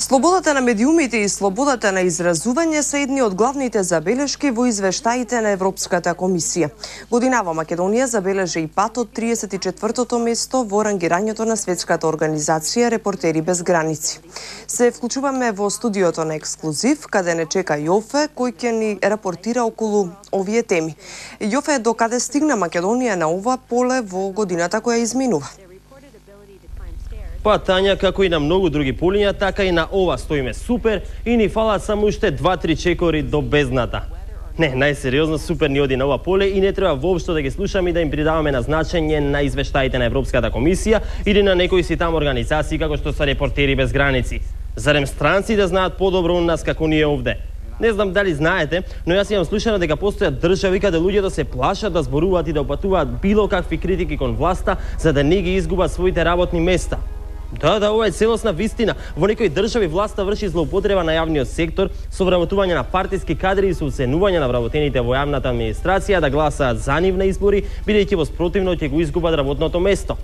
Слободата на медиумите и слободата на изразување се едни од главните забелешки во извештаите на Европската комисија. Годинава Македонија забележи и пат од 34-тото место во рангирањето на Светската организација Репортери без граници. Се вклучуваме во студиото на Ексклузив, каде не чека Јофе, кој ќе ни рапортира околу овие теми. Јофе, до каде стигна Македонија на ова поле во годината која изминува? Па, Тања, како и на многу други полиња, така и на ова стоиме супер и ни фалат само уште 2-3 чекори до бездната. Не, најсериозно супер ни оди на ова поле и не треба воопшто да ги слушаме и да им придаваме на значење на извештаите на Европската комисија или на некои си там организации како што се Репортери без граници. Зарем странци да знаат подобро од нас како ние овде? Не знам дали знаете, но јас имам слушано дека постојат држави каде луѓето се плашат да зборуваат и да опатуваат било какви критики кон власта за да не ги изгубат своите работни места. Да, ова е целосна вистина. Во некои држави власта врши злоупотреба на јавниот сектор со вработување на партиски кадри и со уценување на вработените во јавната администрација да гласаат за нив на избори, бидејќи во спротивно ќе го изгубат работното место.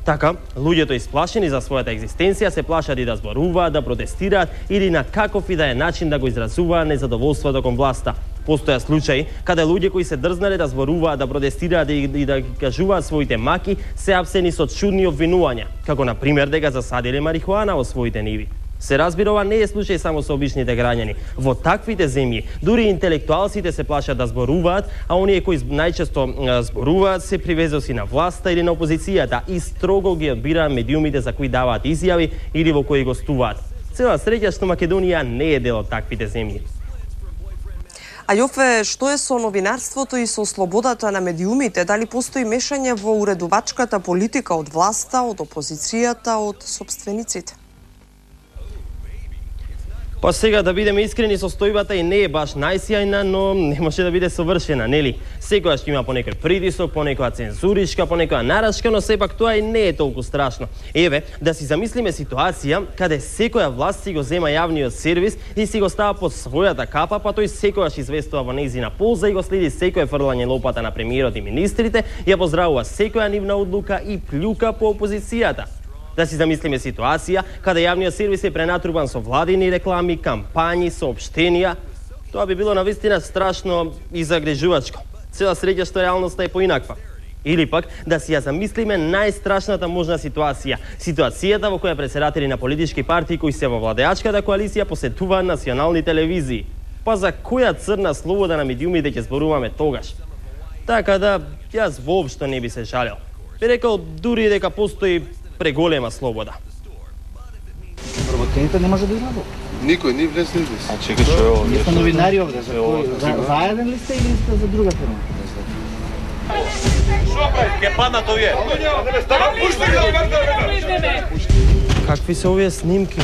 Така, луѓето исплашени за својата екзистенција се плашат и да зборуваат, да протестираат или на каков и да е начин да го изразуваат незадоволството кон власта. Постоја случаи каде луѓе кои се дрзнале да зборуваат, да протестираат и да кажуваат своите маки се апсени со чудни обвинувања, како на пример дека засадиле марихуана во своите ниви. Се разбира, ова не е случај само со обичните граѓани. Во таквите земји, дури интелектуалците се плашат да зборуваат, а оние кои најчесто зборуваат се привезоси на власта или на опозицијата и строго ги одбираат медиумите за кои даваат изјави или во кои гостуваат. Цела среќа што Македонија не е дел од таквите земји. А Јофе, што е со новинарството и со слободата на медиумите? Дали постои мешање во уредувачката политика од власта, од опозицијата, од собствениците? Па сега, да бидеме искрени, состојбата и не е баш најсјајна, но не може да биде совршена, нели? Секогаш има понекој притисок, понекоја цензуричка, понекоја нарачка, но сепак тоа и не е толку страшно. Еве, да си замислиме ситуација каде секоја власт си го зема јавниот сервис и си го става под својата капа, па тој секогаш известува во нејзина полза и го следи секој фрлање лопата на премиерот и министрите, ја поздравува секоја нивна одлука и плјука по опозицијата. Да си замислиме ситуација каде јавниот сервис е пренатрупан со владини реклами, кампањи, соопштенија. Тоа би било навистина страшно и загрижувачко. Цела среќа што реалноста е поинаква. Или пак да си ја замислиме најстрашната можна ситуација. Ситуацијата во која претседатели на политички партии кои се во владеачката коалиција посетуваат национални телевизии. Па за која црна слобода на медиумите ќе зборуваме тогаш? Така да, јас воопшто не би се жалел. Би рекол дури дека постои преголема слобода. Вработените не може да излезат. Никој не влез, не влез. А чекай, што е ово? Ние сме новинари овде, за заеден ли сте или сте за друга фирма? Што прави? Ке паднат овие. Какви се овие снимки?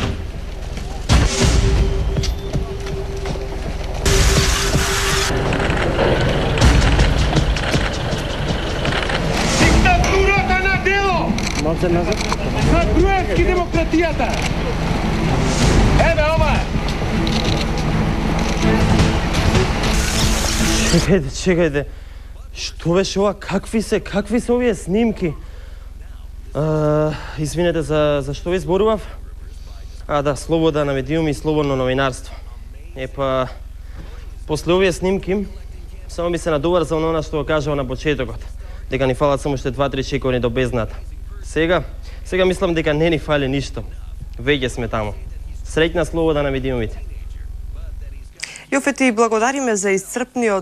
Малце назад. На Груевски демократијата! Еве ова! Чекајте. Што беше ова? Какви се овие снимки? Извинете за што ви зборував? Да, слобода на медиуми и слободно новинарство. Епа, после овие снимки, само би се надоврзал на она што го кажав на почетокот, дека ни фалат само уште 2-3 чекори до бездната. Сега мислам дека не ни фали ништо. Веќе сме таму. Среќна слобода на медиумите. Јофе, ти благодариме за исцрпниот